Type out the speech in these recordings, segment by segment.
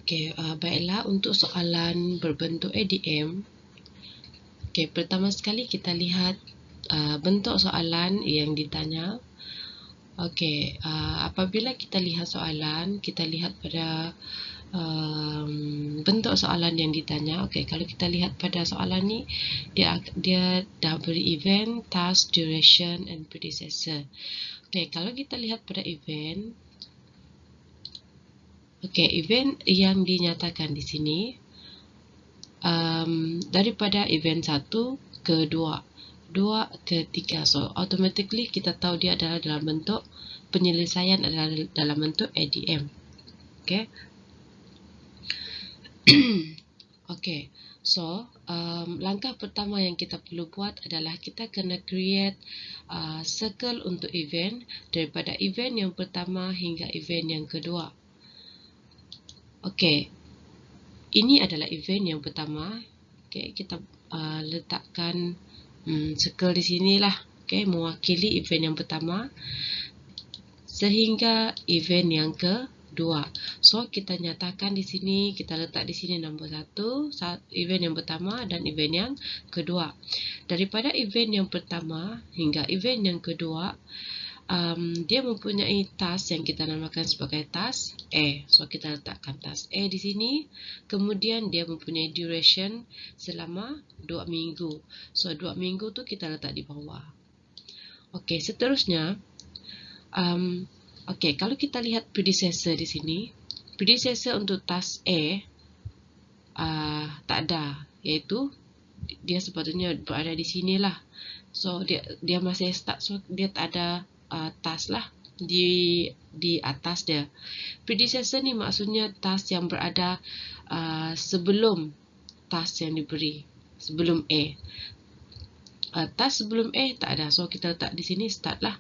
Baiklah, untuk soalan berbentuk ADM, pertama sekali kita lihat bentuk soalan yang ditanya. Apabila kita lihat soalan, kita lihat pada bentuk soalan yang ditanya. Kalau kita lihat pada soalan ni, dia dah beri event, task, duration, and predecessor. Kalau kita lihat pada event, event yang dinyatakan di sini daripada event 1 ke 2 ke 3. So automatically kita tahu dia adalah dalam bentuk penyelesaian, adalah dalam bentuk ADM. So langkah pertama yang kita perlu buat adalah kita kena create circle untuk event daripada event yang pertama hingga event yang kedua. Ini adalah event yang pertama. Kita letakkan circle di sinilah. Mewakili event yang pertama sehingga event yang kedua. So kita nyatakan di sini, kita letak di sini nombor 1, event yang pertama dan event yang kedua. Daripada event yang pertama hingga event yang kedua, dia mempunyai task yang kita namakan sebagai task A. So kita letakkan task A di sini. Kemudian dia mempunyai duration selama 2 minggu. So 2 minggu tu kita letak di bawah. Seterusnya, kalau kita lihat predecessor di sini, predecessor untuk task A tak ada, iaitu dia sepatutnya berada di sinilah. So dia masih start, so dia tak ada task lah di atas dia. Predecessor ni maksudnya task yang berada sebelum task yang diberi, sebelum A. Task sebelum A tak ada, so kita letak di sini start lah.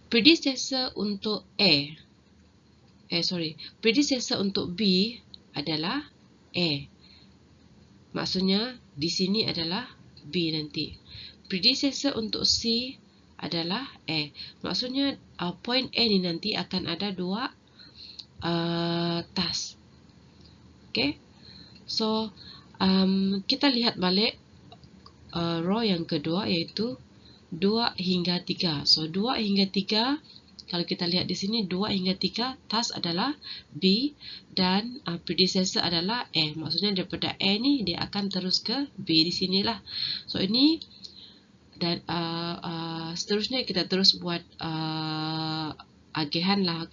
Predecessor untuk predecessor untuk B adalah A. Maksudnya di sini adalah B nanti. Predecessor untuk C adalah A. Maksudnya point A ni nanti akan ada 2 task. So kita lihat balik row yang kedua, iaitu 2 hingga 3. So 2 hingga 3, kalau kita lihat di sini 2 hingga 3, task adalah B dan predecessor adalah A. Maksudnya daripada A ni dia akan terus ke B di sinilah. So ini dan seterusnya kita terus buat agihan lah.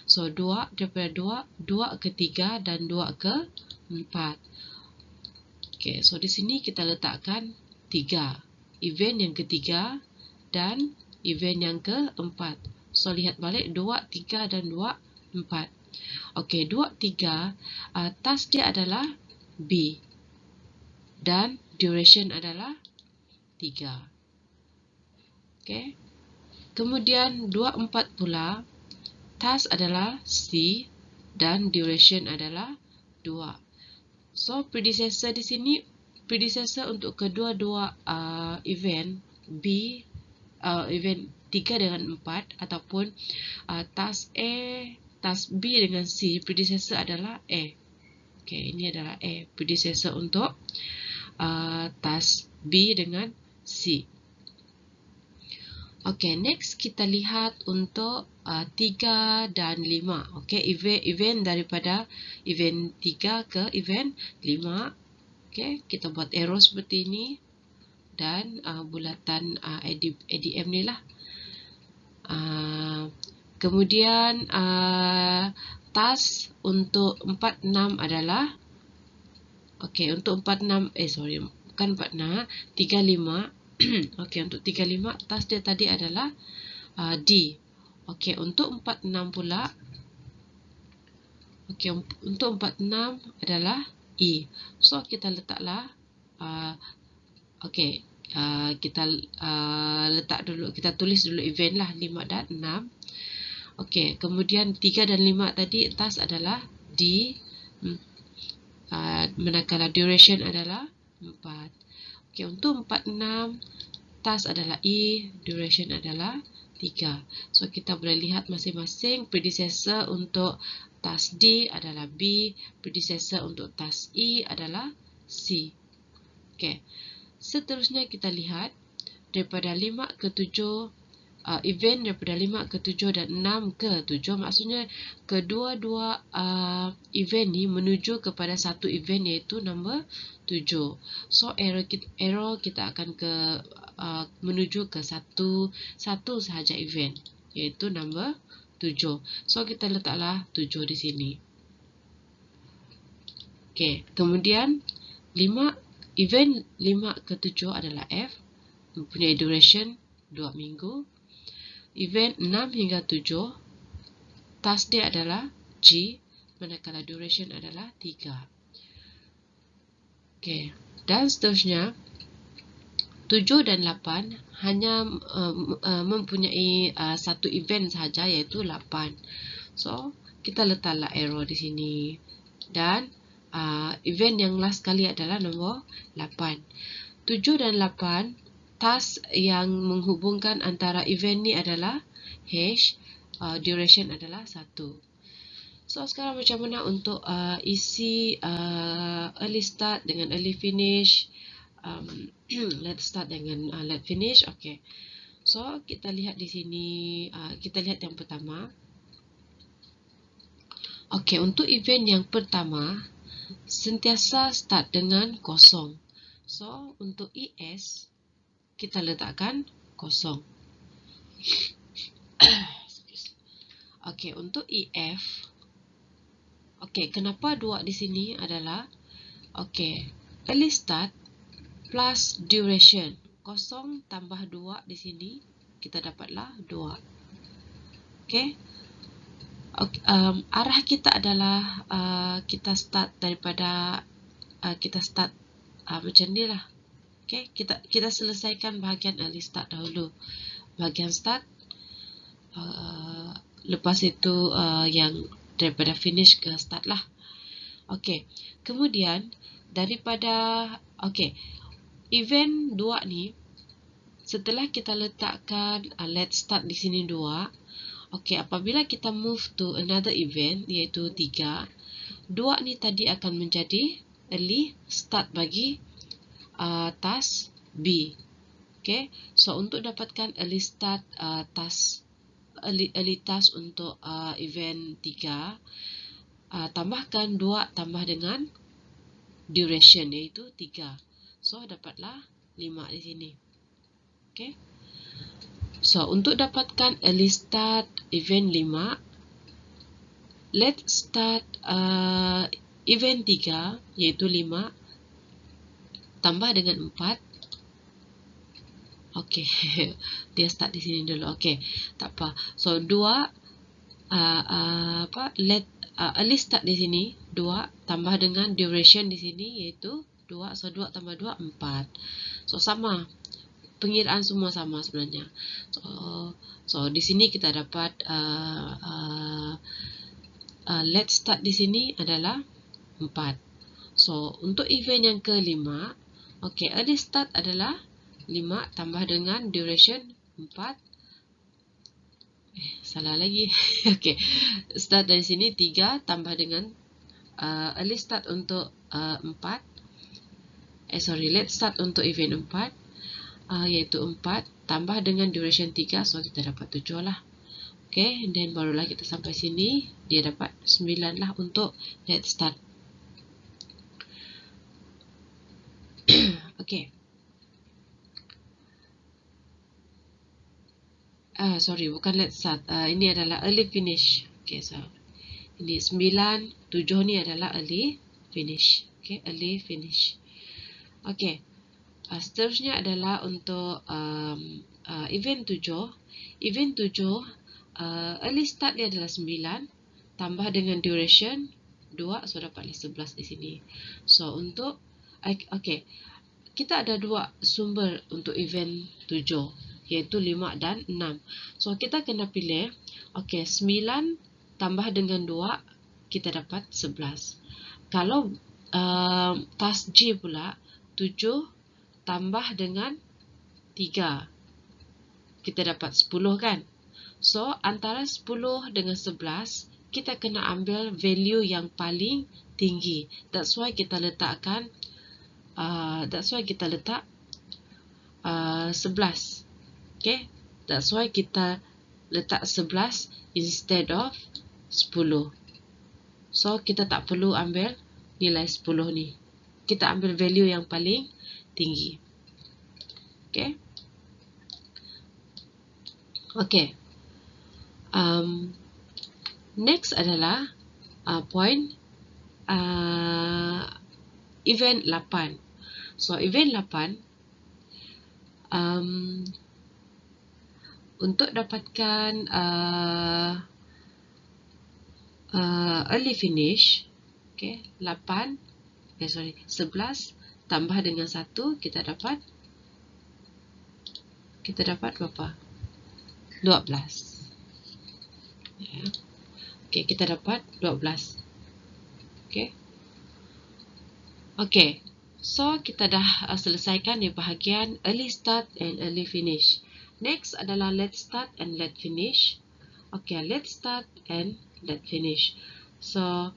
So 2 daripada 2 ke 3 dan 2 ke 4. So di sini kita letakkan 3. Event yang ketiga dan event yang keempat. So lihat balik 2, 3 dan 2, 4. 2, 3, task dia adalah B dan duration adalah 3. Kemudian 2, 4 pula, task adalah C dan duration adalah 2. So predecessor di sini, predecessor untuk kedua-dua event B, event 3 dengan 4 ataupun task A, task B dengan C, predecessor adalah A. Ini adalah A, predecessor untuk task B dengan C. Next kita lihat untuk 3 dan 5. Event daripada event 3 ke event 5. Kita buat arrow seperti ini dan bulatan ADM ni lah. Kemudian task untuk 4, 6 adalah untuk 4, 6 bukan 4, 6, 3, 5. Untuk 3, 5 task dia tadi adalah D. Untuk 4, 6 pula, untuk 4, 6 adalah E. So kita letaklah kita letak dulu, kita tulis dulu event lah 5 dan 6. Kemudian 3 dan 5 tadi task adalah D, manakala duration adalah 4. Untuk 4, 6 task adalah E, duration adalah 3. So kita boleh lihat masing-masing predecessor untuk task D adalah B, predecessor untuk task E adalah C. Okey. Seterusnya kita lihat daripada 5 ke 7, event daripada 5 ke 7 dan 6 ke 7, maksudnya kedua-dua event ni menuju kepada satu event iaitu nombor 7. So arrow kita akan menuju ke satu sahaja event iaitu nombor 7. So kita letaklah 7 di sini. Okey, kemudian event 5 ke 7 adalah F, mempunyai duration 2 minggu. Event 6 hingga 7, task dia adalah G, manakala duration adalah 3. Okey, dan seterusnya 7 dan 8 hanya mempunyai satu event sahaja iaitu 8. So, kita letaklah arrow di sini. Dan event yang last kali adalah nombor 8. 7 dan 8, task yang menghubungkan antara event ni adalah H, duration adalah 1. So, sekarang macam mana untuk isi early start dengan early finish? Let's start dengan let finish. Okay. So, kita lihat di sini, kita lihat yang pertama. Okay, untuk event yang pertama, sentiasa start dengan kosong. So, untuk ES, kita letakkan kosong. Okey, untuk EF. Okey, kenapa 2 di sini adalah early start plus duration. 0 tambah 2 di sini, kita dapatlah 2. Okey. Arah kita adalah kita start daripada macam ni lah. Okay, kita selesaikan bahagian early start dahulu. Bahagian start, lepas itu yang daripada finish ke start lah. Okay, kemudian daripada event 2 ni, setelah kita letakkan let's start di sini 2, apabila kita move to another event iaitu 3, 2 ni tadi akan menjadi early start bagi task B. Okay, so untuk dapatkan early start early task untuk event 3, tambahkan 2 tambah dengan duration iaitu 3. So dapatlah 5 di sini. Okay, so untuk dapatkan early start event 5, let's start event 3 iaitu 5 tambah dengan 4. Okey, dia start di sini dulu. Okey, tak apa. So 2 early start di sini 2 tambah dengan duration di sini iaitu 2. So 2 tambah 2 4. So sama. Pengiraan semua sama sebenarnya. So di sini kita dapat let's start di sini adalah 4. So untuk event yang ke-5, early start adalah 5 tambah dengan duration 4. Salah lagi. Start dari sini 3 tambah dengan early start untuk 4. Let's start untuk event 4, iaitu 4 tambah dengan duration 3. So kita dapat 7 lah. Okay, dan barulah kita sampai sini, dia dapat 9 lah untuk let's start. Okay. Bukan let's start. Ini adalah early finish. Okay, so ini 9, 7 ni adalah early finish. Okay, early finish. Okay. Seterusnya adalah untuk event 7. Event 7, early start dia adalah 9 tambah dengan duration 2, so dapatlah 11 di sini. So untuk kita ada 2 sumber untuk event 7, iaitu 5 dan 6. So kita kena pilih. 9 tambah dengan 2, kita dapat 11. Kalau task G pula, 7 tambah dengan 3, kita dapat 10 kan? So antara 10 dengan 11, kita kena ambil value yang paling tinggi. That's why kita letak 11. Okay, that's why kita letak 11 instead of 10. So kita tak perlu ambil nilai 10 ni. Kita ambil value yang paling tinggi. Okay. Okay. Next adalah point event 8. So event 8 untuk dapatkan early finish, okay, 11 tambah dengan 1 kita dapat berapa? 12. Ya. Okay, kita dapat 12. Okay. Okay, so kita dah selesaikan di bahagian early start and early finish. Next adalah let's start and let finish. Okay, let's start and let finish. So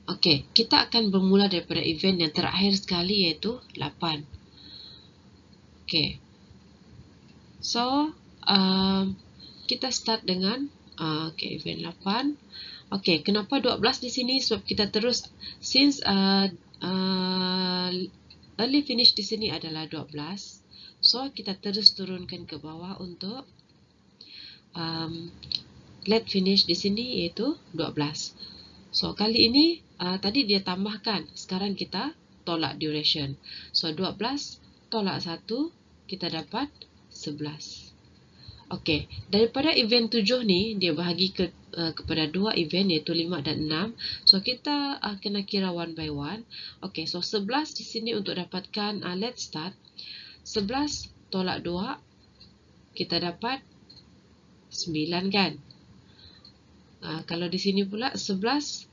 okay, kita akan bermula daripada event yang terakhir sekali, iaitu 8. Okay, so kita start dengan okay, event 8. Okay, kenapa 12 di sini? Sebab kita terus, since early finish di sini adalah 12, so kita terus turunkan ke bawah untuk let finish di sini, iaitu 12. So kali ini tadi dia tambahkan, sekarang kita tolak duration. So 12 tolak 1, kita dapat 11. Okey, daripada event 7 ni dia bahagi kepada 2 event, iaitu 5 dan 6. So kita kena kira one by one. Okey, so 11 di sini untuk dapatkan let's start. 11 tolak 2 kita dapat 9 kan? Kalau di sini pula 11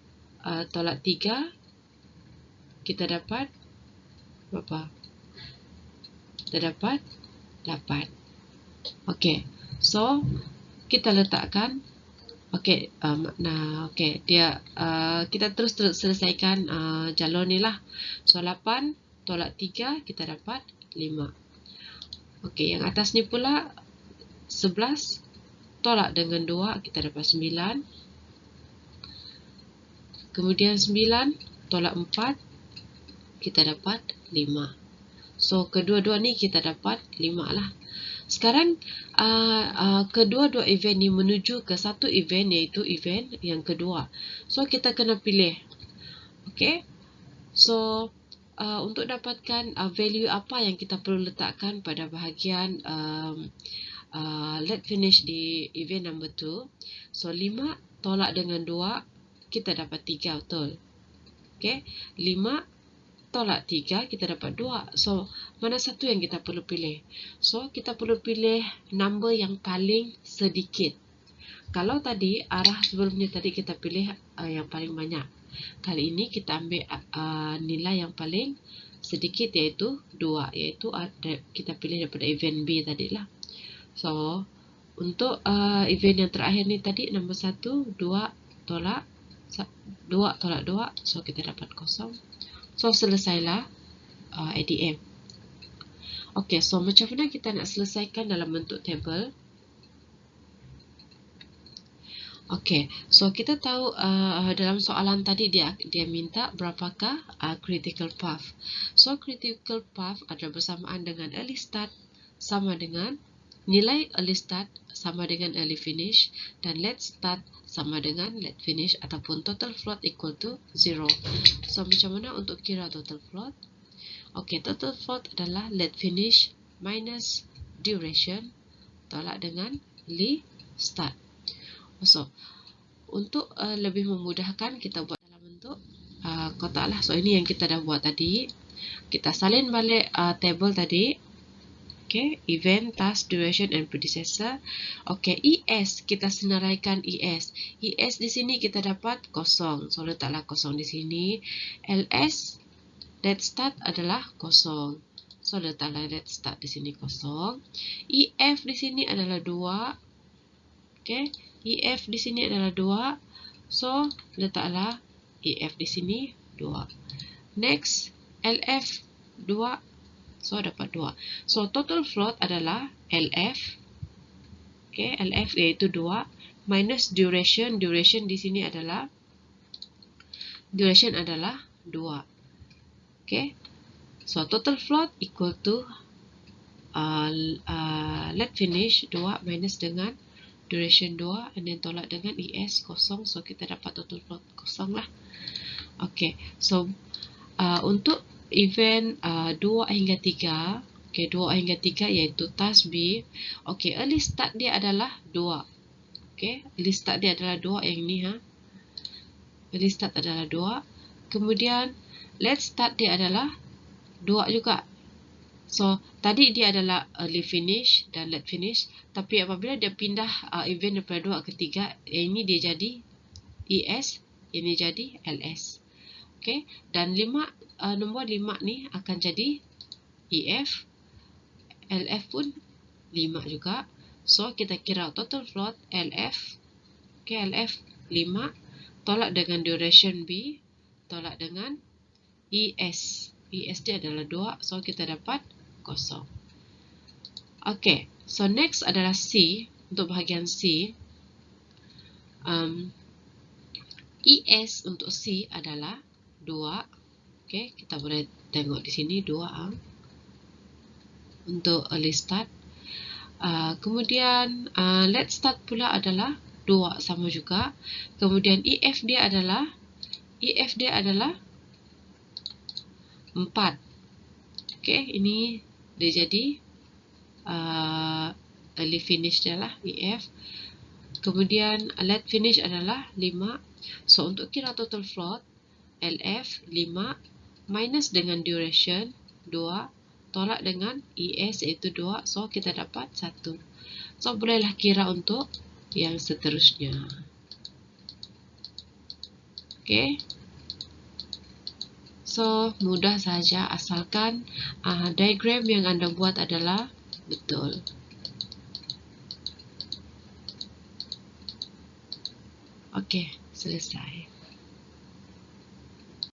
tolak 3 kita dapat berapa? Kita dapat 8. Okey. So kita letakkan, okay, okay, dia kita terus selesaikan jalur ni lah. So 8 tolak 3 kita dapat 5. Okay, yang atas ni pula 11 tolak dengan 2 kita dapat 9. Kemudian 9 tolak 4 kita dapat 5. So kedua-dua ni kita dapat 5 lah. Sekarang kedua-dua event ni menuju ke satu event, iaitu event yang kedua. So kita kena pilih. Okay. So untuk dapatkan value apa yang kita perlu letakkan pada bahagian let finish di event number 2. So 5 tolak dengan 2 kita dapat 3, betul. Okay. 5 tolak 3 kita dapat 2. So mana satu yang kita perlu pilih? So kita perlu pilih number yang paling sedikit. Kalau tadi arah sebelumnya tadi kita pilih yang paling banyak. Kali ini kita ambil nilai yang paling sedikit, iaitu 2, iaitu kita pilih daripada event B tadi lah. So untuk event yang terakhir ni tadi nombor 1, 2 tolak 2, so kita dapat 0. So selesailah ADM. Okay, so macam mana kita nak selesaikan dalam bentuk table? Okay, so kita tahu dalam soalan tadi dia minta berapakah critical path. So critical path adalah bersamaan dengan early start sama dengan nilai early start sama dengan early finish, dan let start sama dengan let finish, ataupun total float equal to 0. So macam mana untuk kira total float? Okay, total float adalah let finish minus duration tolak dengan early start. So untuk lebih memudahkan, kita buat dalam bentuk kotak lah. So ini yang kita dah buat tadi. Kita salin balik table tadi. Okay, event, task, duration and predecessor. Okay, ES kita senaraikan ES. ES di sini kita dapat 0. So letaklah 0 di sini. LS let start adalah 0. So, letaklah let's start di sini kosong. EF di sini adalah 2. Okay, EF di sini adalah 2. So, letaklah EF di sini 2. Next, LF 2. So, dapat 2. So, total float adalah LF. Okay, LF yaitu 2. Minus duration. Duration di sini adalah 2. Okay. So, total float equal to let finish 2 minus dengan duration 2 and then tolak dengan ES kosong. So, kita dapat total float kosong lah. Okay. So, untuk event 2 hingga 3, okay, 2 hingga 3 iaitu task B. Okay, early start dia adalah 2. Okay, early start dia adalah 2 yang ni ha. Early start adalah 2. Kemudian let's start dia adalah 2 juga. So, tadi dia adalah early finish dan late finish. Tapi apabila dia pindah event daripada 2 ke 3, ini dia jadi ES, ini jadi LS. Okay, dan nombor 5 ni akan jadi EF, LF pun 5 juga. So, kita kira total float LF. Okay, LF 5, tolak dengan duration B, tolak dengan ES. ES dia adalah 2, so kita dapat kosong. Okay, so next adalah C. Untuk bahagian C, ES untuk C adalah 2. Okay, kita boleh tengok di sini 2 untuk early start. Kemudian late start pula adalah 2 sama juga. Kemudian EF dia adalah 4. Okay, ini dia jadi early finish dia lah EF. Kemudian late finish adalah 5. So, untuk kira total float LF 5 minus dengan duration 2 tolak dengan ES iaitu 2. So, kita dapat 1. So, bolehlah kira untuk yang seterusnya. Okay. So, mudah saja asalkan diagram yang anda buat adalah betul. Okay, selesai.